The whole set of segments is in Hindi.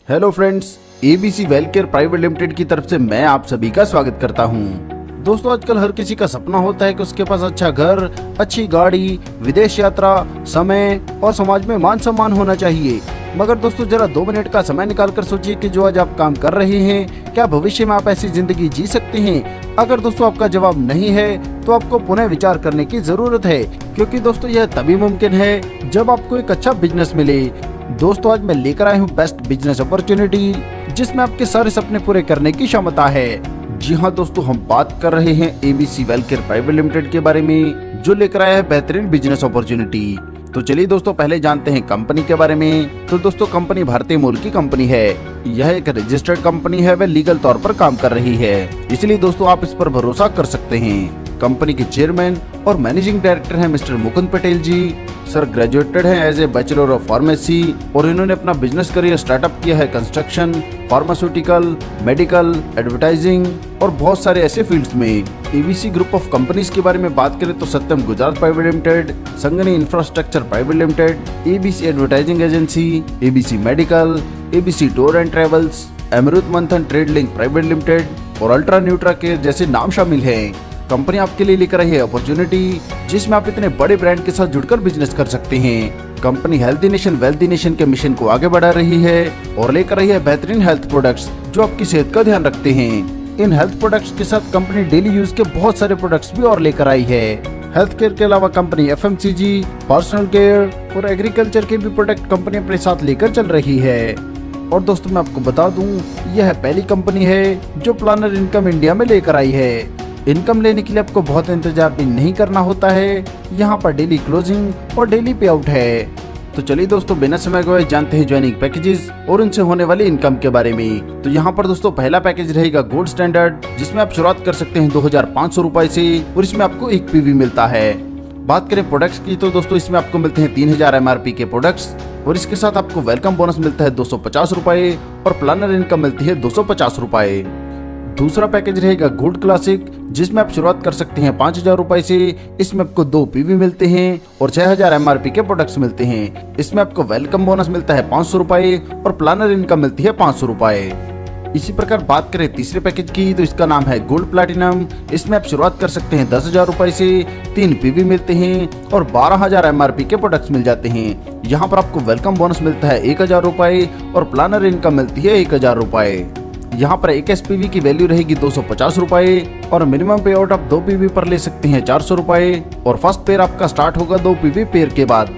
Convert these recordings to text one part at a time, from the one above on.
Hello friends, ABC Welcare private limited की तरफ से मैं आप सभी का स्वागत करता हूं। दोस्तों, आजकल हर किसी का सपना होता है कि उसके पास अच्छा घर, अच्छी गाड़ी, विदेश यात्रा, समय और समाज में मान सम्मान होना चाहिए। मगर दोस्तों, जरा 2 मिनट का समय निकालकर सोचिए कि जो आज आप काम कर रहे हैं, क्या भविष्य में आप ऐसी जिंदगी जी सकते हैं? अगर दोस्तों आपका जवाब नहीं है तो आपको पुनः विचार करने की जरूरत है, क्योंकि दोस्तों यह तभी मुमकिन है जब आपको एक अच्छा बिजनेस मिले। दोस्तों, आज मैं लेकर आया हूँ बेस्ट बिजनेस अपॉर्चुनिटी, जिसमें आपके सारे सपने पूरे करने की क्षमता है। जी हाँ दोस्तों, हम बात कर रहे हैं एबीसी वेलकेयर प्राइवेट लिमिटेड के बारे में, जो लेकर आया है बेहतरीन बिजनेस अपॉर्चुनिटी। तो चलिए दोस्तों, पहले जानते हैं कंपनी के बारे में। तो दोस्तों, कंपनी भारतीय मूल की कंपनी है। यह एक रजिस्टर्ड कंपनी है, वह लीगल तौर पर काम कर रही है, इसलिए दोस्तों आप इस पर भरोसा कर सकते हैं। कंपनी के चेयरमैन और मैनेजिंग डायरेक्टर हैं mister Mukund Patel ji. Sir graduated हैं as a bachelor of pharmacy और इन्होंने अपना बिजनेस करियर स्टार्टअप किया है कंस्ट्रक्शन, फार्मास्यूटिकल, मेडिकल, एडवर्टाइजिंग और बहुत सारे ऐसे फील्ड्स में। एबीसी ग्रुप ऑफ कंपनीज के बारे में बात करें तो Satyam Gujarat private limited, Sangani infrastructure private limited, ABC advertising agency, ABC medical, ABC tour and travels, Amrit Manthan trade link private limited और अल्ट्रा न्यूट्रा के जैसे नाम शामिल हैं। कंपनी आपके लिए लेकर आई है अपॉर्चुनिटी, जिसमें आप इतने बड़े ब्रांड के साथ जुड़कर बिजनेस कर सकते हैं। Company healthy nation wealthy nation के मिशन को आगे बढ़ा रही है और लेकर रही है बेहतरीन हेल्थ प्रोडक्ट्स जो आपकी सेहत का ध्यान रखते हैं। इन हेल्थ प्रोडक्ट्स के साथ कंपनी डेली यूज के बहुत सारे प्रोडक्ट्स भी और लेकर आई है। हेल्थ केयर के अलावा कंपनी एफएमसीजी, पर्सनल केयर और एग्रीकल्चर के भी प्रोडक्ट कंपनी अपने साथ लेकर चल रही है। और दोस्तों, मैं आपको बता दूं, यह पहली कंपनी है जो प्लानर इनकम इंडिया में लेकर आई है। इनकम लेने के लिए आपको बहुत इंतजार भी नहीं करना होता है। यहाँ पर डेली क्लोजिंग और डेली पे आउट है। तो चलिए दोस्तों, बिना समय गवाए जानते हैं ज्वाइनिंग पैकेजेस और उनसे होने वाली इनकम के बारे में। तो यहाँ पर दोस्तों पहला पैकेज रहेगा गोल्ड स्टैंडर्ड, जिसमें आप शुरुआत कर सकते हैं 2500 रुपए से और इसमें आपको 1 पीवी मिलता है। बात करें प्रोडक्ट्स की तो दोस्तों इसमें आपको मिलते हैं 3000 एमआरपी के प्रोडक्ट्स और इसके साथ आपको वेलकम बोनस मिलता है 250 रुपए और प्लानर इनकम मिलती है 250 रुपए। दूसरा पैकेज रहेगा गोल्ड क्लासिक, जिसमें आप शुरुआत कर सकते हैं 5000 रुपए से। इसमें आपको 2 पीवी मिलते हैं और 6000 एमआरपी के प्रोडक्ट्स मिलते हैं। इसमें आपको वेलकम बोनस मिलता है 500 रुपए और प्लानर इनकम मिलती है 500 रुपए। इसी प्रकार बात करें तीसरे पैकेज की तो इसका नाम है गोल्ड प्लैटिनम। इसमें आप शुरुआत कर सकते हैं 10,000 रुपए से, 3 पीवी मिलते हैं और 12,000 एमआरपी के प्रोडक्ट्स मिल जाते हैं। यहाँ पर आपको वेलकम बोनस मिलता है 1000 रुपए और प्लानर इनकम मिलती है 1000 रुपए। यहाँ पर एक एसपीवी की वैल्यू रहेगी 250 रुपए और मिनिमम पे आउट आप 2 पीवी पर ले सकते हैं 400 रुपए और फर्स्ट पेयर आपका स्टार्ट होगा 2 पीवी पेयर के बाद।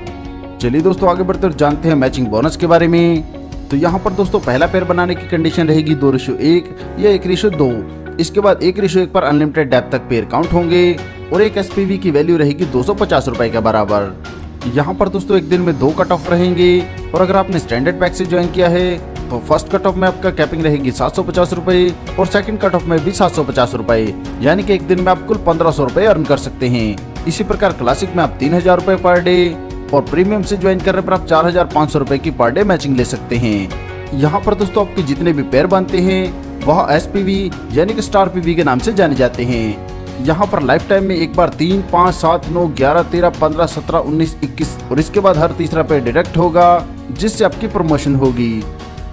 चलिए दोस्तों, आगे बढ़ते हुए जानते हैं मैचिंग बोनस के बारे में। तो यहाँ पर दोस्तों पहला पेयर बनाने की कंडीशन रहेगी 2:1 या 1:2। इसके बाद 1:1 पर अनलिमिटेड डेप्थ तक पेयर काउंट होंगे और एक एसपीवी की वैल्यू रहेगी 250 रुपए के बराबर। यहाँ पर दोस्तों एक दिन में 2 कट ऑफ रहेंगे और अगर आपने स्टैंडर्ड पैक से ज्वाइन किया है तो फर्स्ट कट ऑफ में आपका कैपिंग रहेगी 750 रुपए और सेकंड कट ऑफ में भी 750 रुपए, यानी कि एक दिन में आप कुल 1500 रुपए अर्न कर सकते हैं। इसी प्रकार क्लासिक में आप 3000 रुपए पर डे और प्रीमियम से ज्वाइन करने पर आप 4500 रुपए की पर डे मैचिंग ले सकते हैं। यहाँ पर दोस्तों आपके जितने भी पेयर बनते हैं वह एसपीवी यानी कि स्टार पीवी के नाम से जाने जाते हैं। यहाँ पर लाइफ टाइम में एक बार 3, 5, 7, 9, 11, 13, 15, 17, 19, 21 और इसके बाद हर तीसरा पेयर डिडक्ट होगा, जिससे आपकी प्रमोशन होगी।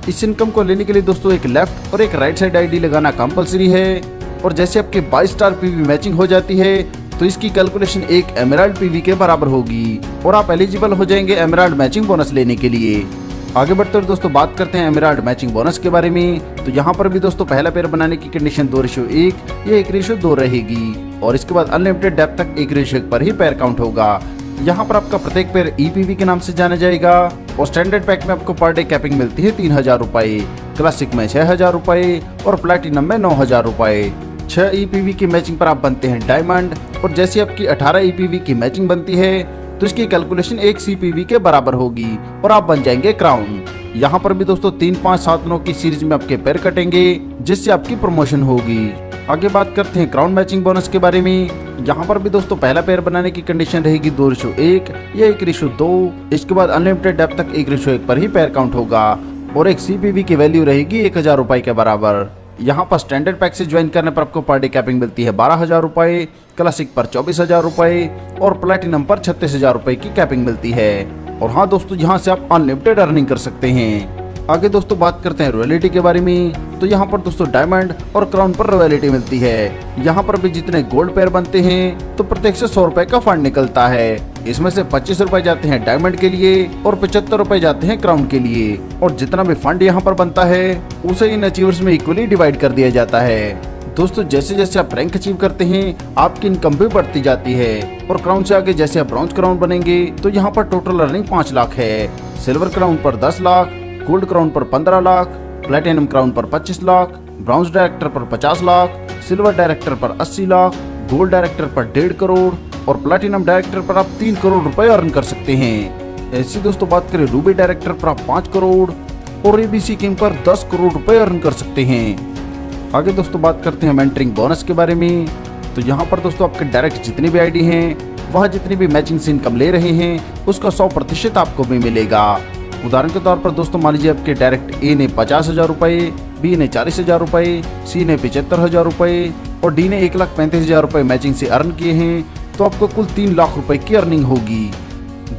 इस इनकम को लेने के लिए दोस्तों एक लेफ्ट और एक राइट साइड आईडी लगाना कंपलसरी है और जैसे आपके 22 स्टार पीवी मैचिंग हो जाती है तो इसकी कैलकुलेशन एक एमराल्ड पीवी के बराबर होगी और आप एलिजिबल हो जाएंगे एमराल्ड मैचिंग बोनस लेने के लिए। आगे बढ़ते हुए दोस्तों बात करते हैं एमराल्ड मैचिंग बोनस के बारे में। तो यहाँ पर भी दोस्तों पहला पेयर बनाने की कंडीशन 2:1 या 1:2 रहेगी और इसके बाद अनलिमिटेड डेप्थ तक 1:1 पर ही पेयर काउंट होगा। यहाँ पर आपका प्रत्येक पेयर ईपीवी के नाम से जाना जाएगा और स्टैंडर्ड पैक में आपको पर डे कैपिंग मिलती है 3000 रुपए, क्लासिक में 6000 रुपए और प्लैटिनम में 9000 रुपए। 6 ईपीवी की मैचिंग पर आप बनते हैं डायमंड और जैसे आपकी 18 ईपीवी की मैचिंग बनती है तो इसकी कैलकुलेशन 1 सीपीवी के बराबर होगी और आप बन जाएंगे क्राउन। यहाँ पर भी दोस्तों 3, 5, 7, 9 की सीरीज में आपके पैर कटेंगे, जिससे आपकी प्रमोशन होगी। आगे बात करते हैं क्राउन मैचिंग बोनस के बारे में। यहाँ पर भी दोस्तों पहला पेयर बनाने की कंडीशन रहेगी 2:1 या 1:2। इसके बाद अनलिमिटेड डेप्थ तक 1:1 पर ही पेयर काउंट होगा और एक सीपीवी की वैल्यू रहेगी 1000 रुपए के बराबर। यहाँ पर स्टैंडर्ड पैक से ज्वाइन करने पर आपको पर डे कैपिंग मिलती है 12,000 रुपए, क्लासिक पर 24,000 रुपए और प्लैटिनम पर 36,000 रुपए की कैपिंग मिलती है। और हाँ दोस्तों, यहाँ से आप अनलिमिटेड अर्निंग कर सकते हैं। आगे दोस्तों बात करते हैं रॉयल्टी के बारे में। तो यहाँ पर दोस्तों डायमंड और क्राउन पर रॉयल्टी मिलती है। यहाँ पर भी जितने गोल्ड पेयर बनते हैं तो प्रत्येक से 100 रुपए का फंड निकलता है। इसमें से 25 रुपए जाते हैं डायमंड के लिए और 75 रुपए जाते हैं क्राउन के लिए। और जितना भी फंड यहाँ पर बनता है उसे इन अचीवर्स में इक्वली डिवाइड कर दिया जाता है। दोस्तों जैसे जैसे आप रैंक अचीव करते हैं आपकी इनकम भी बढ़ती जाती है। और क्राउन से आगे जैसे आप ब्रॉन्ज क्राउन बनेंगे तो यहाँ पर टोटल अर्निंग 5 लाख है। सिल्वर क्राउन पर 10 लाख, गोल्ड क्राउन पर 15 लाख, प्लेटिनम क्राउन पर 25 लाख, ब्रॉन्ज डायरेक्टर पर 50 लाख, सिल्वर डायरेक्टर पर 80 लाख, गोल्ड डायरेक्टर पर 1.5 करोड़ और प्लेटिनम डायरेक्टर पर आप 3 करोड़ रुपए अर्न कर सकते हैं। ऐसी दोस्तों बात करें रूबी डायरेक्टर पर आप 5 करोड़ और एबीसी किंग पर 10 करोड़ रुपए अर्न कर सकते हैं। आगे दोस्तों बात करते हैं मेंटरिंग बोनस के बारे में। तो यहाँ पर दोस्तों आपके डायरेक्ट जितनी भी आईडी हैं वह जितनी भी मैचिंग से इनकम ले रहे हैं उसका 100% आपको भी मिलेगा। उदाहरण के तौर पर दोस्तों मान लीजिए आपके डायरेक्ट ए ने 50,000 रुपए, बी ने 40,000 रुपए, सी ने 75,000 रुपए और डी ने 1,35,000 रुपए मैचिंग से अर्न किए हैं तो आपको कुल 3 लाख रुपए की अर्निंग होगी।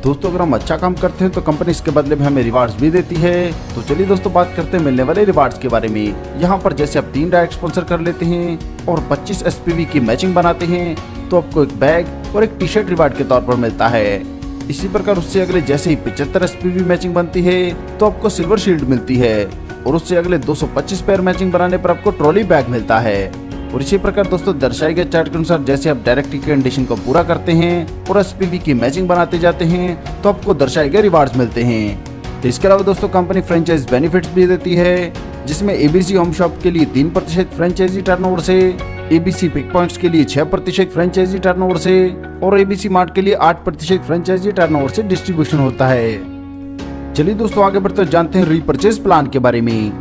दोस्तों अगर हम अच्छा काम करते हैं तो कंपनी इसके बदले में हमें रिवार्ड्स भी देती है। तो चलिए दोस्तों बात करते हैं मिलने वाले रिवार्ड्स के बारे में। यहाँ पर जैसे आप 3 डायरेक्ट स्पॉन्सर कर लेते हैं और 25 SPV की मैचिंग बनाते हैं तो आपको एक बैग और एक टी शर्ट रिवार्ड के तौर पर मिलता है। इसी प्रकार उससे अगले जैसे ही 75 SPV मैचिंग बनती है तो आपको सिल्वर शील्ड मिलती है और उससे अगले 225 पेयर मैचिंग बनाने पर आपको ट्रॉली बैग मिलता है। और इसी प्रकार दोस्तों दर्शाए गए चार्ट के अनुसार जैसे आप डायरेक्ट की कंडीशन को पूरा करते हैं और SPV की मैचिंग बनाते जाते हैं तो आपको दर्शाए गए रिवार्ड्स मिलते हैं। तो इसके अलावा दोस्तों कंपनी फ्रेंचाइज बेनिफिट्स भी देती है जिसमें ABC होम शॉप के लिए 3% फ्रेंचाइजी टर्नओवर से, ABC पिक पॉइंट्स के लिए 6% फ्रेंचाइजी टर्नओवर से और ABC मार्ट के लिए 8% फ्रेंचाइजी टर्नओवर से डिस्ट्रीब्यूशन होता है। चलिए दोस्तों आगे बढ़ते जानते हैं रीपरचेज प्लान के बारे में।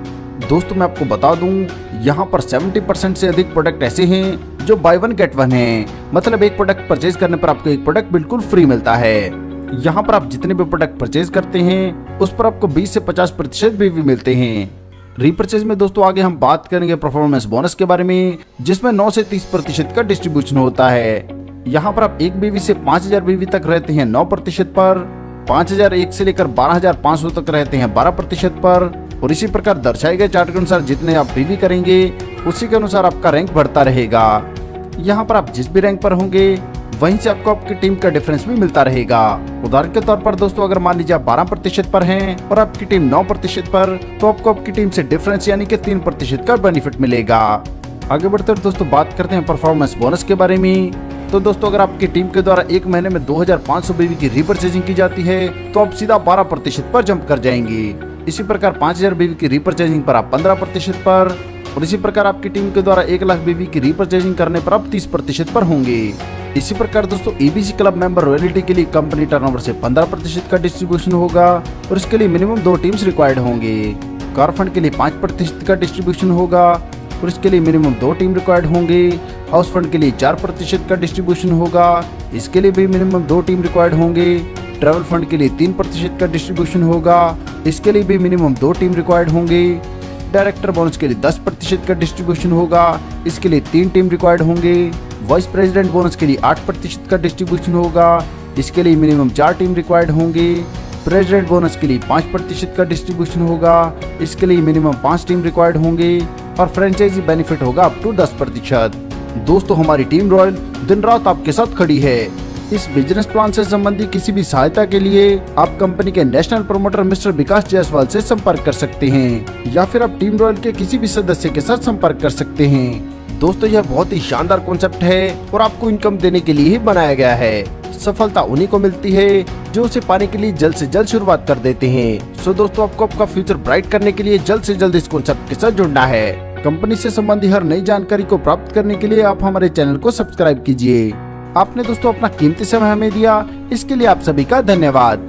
दोस्तों मैं आपको बता दूं यहाँ पर 70% से अधिक प्रोडक्ट ऐसे हैं जो बाय 1 गेट 1 है। मतलब एक प्रोडक्ट परचेज करने पर आपको एक प्रोडक्ट बिल्कुल फ्री मिलता है। यहाँ पर आप जितने भी प्रोडक्ट परचेज करते हैं उस पर आपको 20 से 50% भी मिलते हैं। रीपरचेज में दोस्तों आगे हम बात करेंगे परफॉर्मेंस बोनस के बारे में जिसमें 9 से 30% का डिस्ट्रीब्यूशन होता है। यहाँ पर आप 1 BV से 5,000 BV तक रहते हैं 9% पर, 5,001 से लेकर 12,500 तक रहते हैं 12% पर। और इसी प्रकार दर्शाए गए चार्ट के अनुसार जितने आप BV करेंगे उसी के अनुसार आपका रैंक बढ़ता रहेगा। यहाँ पर आप जिस भी रैंक पर होंगे वहीं से आपको आपकी टीम का डिफरेंस भी मिलता रहेगा। उदाहरण के तौर पर दोस्तों अगर मान लीजिए आप 12% पर हैं और आपकी टीम 9% पर तो आपको आपकी टीम से डिफरेंस यानी कि 3% का बेनिफिट मिलेगा। आगे बढ़ते दोस्तों बात करते हैं परफॉर्मेंस बोनस के बारे में। तो दोस्तों अगर आपकी टीम के द्वारा एक महीने में 2,500 BV की रीपरचेजिंग की जाती है तो आप सीधा 12% पर जंप कर जाएंगे। इसी प्रकार 5,000 BV की रीपरचेजिंग पर आप 15% पर और इसी प्रकार आपकी टीम के द्वारा 1 लाख BV की रीपरचेजिंग करने पर आप 30% पर होंगे। इसी प्रकार दोस्तों ABC क्लब मेंबर रॉयल्टी के लिए कंपनी टर्नओवर से 15% का डिस्ट्रीब्यूशन होगा और इसके लिए मिनिमम 2 टीम्स रिक्वायर्ड होंगे। कार फंड के लिए 5% का डिस्ट्रीब्यूशन होगा और इसके लिए मिनिमम 2 टीम रिक्वायर्ड होंगे। हाउस फंड के लिए 4% का डिस्ट्रीब्यूशन होगा, इसके लिए भी मिनिमम 2 टीम रिक्वायर्ड होंगे। ट्रैवल फंड के लिए 3% का डिस्ट्रीब्यूशन होगा, इसके लिए भी मिनिमम 2 टीम रिक्वायर्ड होंगे। डायरेक्टर बोनस के लिए 10% का डिस्ट्रीब्यूशन होगा, इसके लिए 3 टीम रिक्वायर्ड होंगे। वाइस प्रेसिडेंट बोनस के लिए 8% का डिस्ट्रीब्यूशन होगा, इसके लिए मिनिमम 4 टीम रिक्वायर्ड होंगे। प्रेसिडेंट बोनस के लिए 5% का डिस्ट्रीब्यूशन होगा, इसके लिए मिनिमम 5 टीम रिक्वायर्ड होंगे और फ्रेंचाइजी बेनिफिट होगा अप टू 10%। दोस्तों हमारी टीम रॉयल दिन रात आपके साथ खड़ी है। इस बिजनेस प्लान से संबंधित किसी भी सहायता के लिए आप कंपनी के नेशनल प्रमोटर मिस्टर विकास जायसवाल से संपर्क कर सकते हैं या फिर आप टीम रॉयल के किसी भी सदस्य के साथ संपर्क कर सकते हैं। दोस्तों यह बहुत ही शानदार कॉन्सेप्ट है और आपको इनकम देने के लिए ही बनाया गया है। सफलता उन्हीं को मिलती है जो उसे पाने के लिए जल्द से जल्द शुरुआत कर देते हैं। सो दोस्तों आपको आपका फ्यूचर ब्राइट करने के लिए जल्द से जल्द इस कॉन्सेप्ट के साथ जुड़ना है। कंपनी से संबंधित हर नई जानकारी को प्राप्त करने के लिए आप हमारे चैनल को सब्सक्राइब कीजिए। आपने दोस्तों अपना कीमती समय हमें दिया, इसके लिए आप सभी का धन्यवाद।